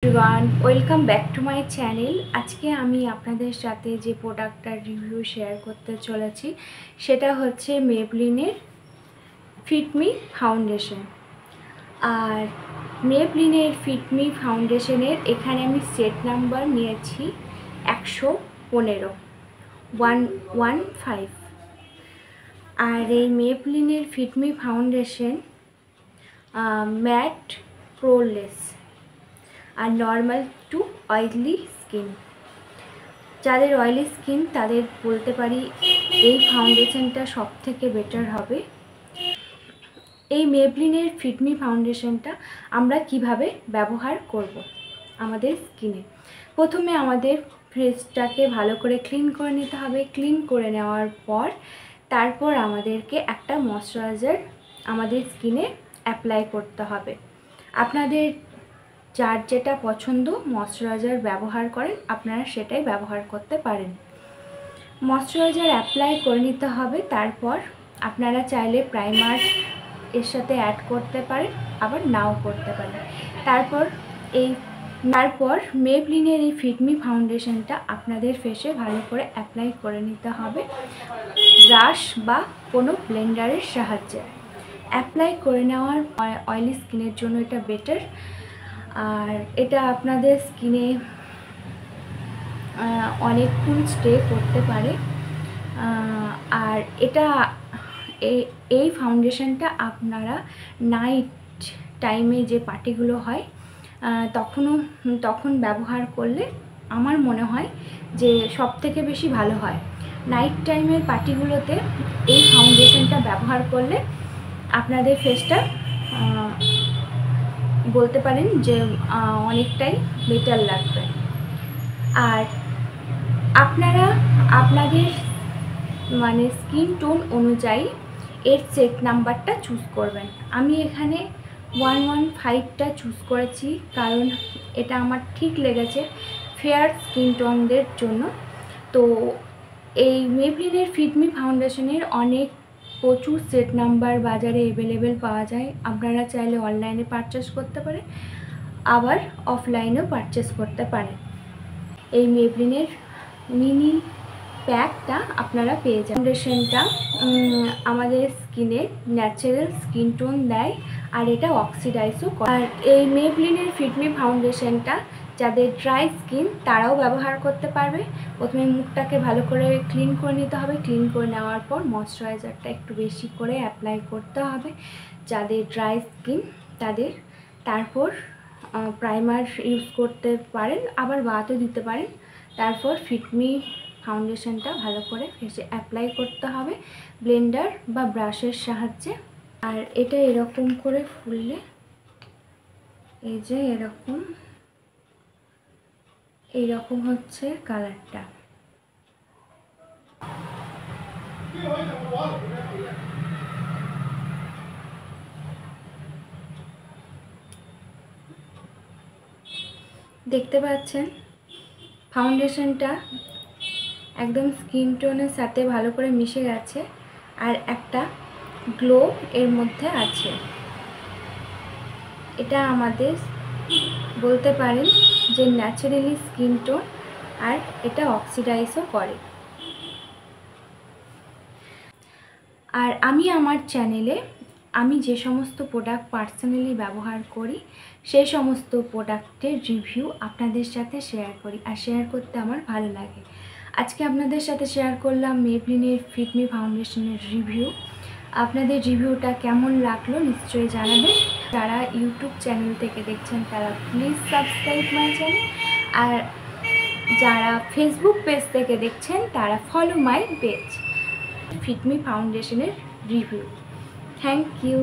Everyone, welcome back to my channel. আজকে আমি আপনাদের সাথে যে প্রোডাক্টটার রিভিউ শেয়ার করতে চলেছি সেটা হচ্ছে মেবলিনের ফিটমি ফাউন্ডেশন। আর মেবলিনের ফিটমি ফাউন্ডেশনের এখানে আমি সেট নাম্বার নিয়েছি 115। আর এই মেবলিনের ফিটমি ফাউন্ডেশন ম্যাট প্রোলেস আর নর্মাল টু অয়েলি স্কিন। যাদের অয়েলি স্কিন তাদের বলতে পারি এই ফাউন্ডেশনটা সব থেকে বেটার হবে। এই মেবলিনের ফিটমি ফাউন্ডেশনটা আমরা কিভাবে ব্যবহার করব আমাদের স্কিনে। প্রথমে আমাদের ফেসটাকে ভালো করে ক্লিন করে নিতে হবে। ক্লিন করে নেওয়ার পর তারপর আমাদেরকে একটা ময়শ্চারাইজার আমাদের স্কিনে অ্যাপ্লাই করতে হবে। আপনাদের যার যেটা পছন্দ ময়শ্চারাইজার ব্যবহার করেন আপনারা সেটাই ব্যবহার করতে পারেন। ময়শ্চারাইজার অ্যাপ্লাই করে নিতে হবে। তারপর আপনারা চাইলে প্রাইমার এর সাথে অ্যাড করতে পারেন, আবার নাও করতে পারেন। তারপর মেবলিনের এই ফিটমি ফাউন্ডেশনটা আপনাদের ফেসে ভালো করে অ্যাপ্লাই করে নিতে হবে ব্রাশ বা কোনো ব্লেন্ডারের সাহায্যে। অ্যাপ্লাই করে নেওয়ার অয়েলি স্কিনের জন্য এটা বেটার। আর এটা আপনাদের স্কিনে অনেকক্ষণ স্টে করতে পারে। আর এটা এই ফাউন্ডেশনটা আপনারা নাইট টাইমে যে পার্টিগুলো হয় তখন ব্যবহার করলে আমার মনে হয় যে সব থেকে বেশি ভালো হয়। নাইট টাইমের পার্টিগুলোতে এই ফাউন্ডেশনটা ব্যবহার করলে আপনাদের ফেসটা বলতে পারেন যে অনেকটাই বেটার লাগবে। আর আপনারা আপনাদের স্কিন টোন অনুযায়ী এর সেট নাম্বারটা চুজ করবেন। আমি এখানে 115টা চুজ করেছি কারণ এটা আমার ঠিক লেগেছে ফেয়ার স্কিন টোনদের জন্য। তো এই মেবলিনের ফিটমি ফাউন্ডেশনের প্রচুর সেট নাম্বার বাজারে অ্যাভেলেবেল পাওয়া যায়। আপনারা চাইলে অনলাইনে পারচেস করতে পারেন, আবার অফলাইনেও পারচেস করতে পারেন। এই মেবলিনের মিনি প্যাকটা আপনারা পেয়ে যান। ফাউন্ডেশনটা আমাদের স্কিনে ন্যাচারাল স্কিন টোন দেয় আর এটা অক্সিডাইজও করে। আর এই মেবলিনের ফিটমি ফাউন্ডেশনটা যাদের ড্রাই স্কিন তারাও ব্যবহার করতে পারবে। প্রথমে মুখটাকে ভালো করে ক্লিন করে নিতে হবে। ক্লিন করে নেওয়ার পর ময়শ্চারাইজারটা একটু বেশি করে অ্যাপ্লাই করতে হবে যাদের ড্রাই স্কিন তাদের। তারপর প্রাইমার ইউজ করতে পারেন, আবার বাতও দিতে পারেন। তারপর ফিটমি ফাউন্ডেশনটা ভালো করে ফেসে অ্যাপ্লাই করতে হবে ব্লেন্ডার বা ব্রাশের সাহায্যে। আর এটা এরকম করে ফুললে এই যে এইরকম হচ্ছে কালারটা। দেখতে পাচ্ছেন ফাউন্ডেশনটা একদম স্কিন টোনের সাথে ভালো করে মিশে গেছে আর একটা গ্লো এর মধ্যে আছে। এটা আমাদের বলতে পারেন যে ন্যাচারালি স্কিন টোন, আর এটা অক্সিডাইজও করে। আর আমি আমার চ্যানেলে আমি যে সমস্ত প্রোডাক্ট পার্সোনালি ব্যবহার করি সেই সমস্ত প্রোডাক্টের রিভিউ আপনাদের সাথে শেয়ার করি, আর শেয়ার করতে আমার ভালো লাগে। আজকে আপনাদের সাথে শেয়ার করলাম মেবলিনের ফিটমি ফাউন্ডেশনের রিভিউ। আপনাদের রিভিউটা কেমন লাগলো নিশ্চয়ই জানাবেন। যারা ইউটিউব চ্যানেল থেকে দেখছেন তারা প্লিজ সাবস্ক্রাইব মাই চ্যানেল, আর যারা ফেসবুক পেজ থেকে দেখছেন তারা ফলো মাই পেজ ফিটমি ফাউন্ডেশনের রিভিউ। Thank you.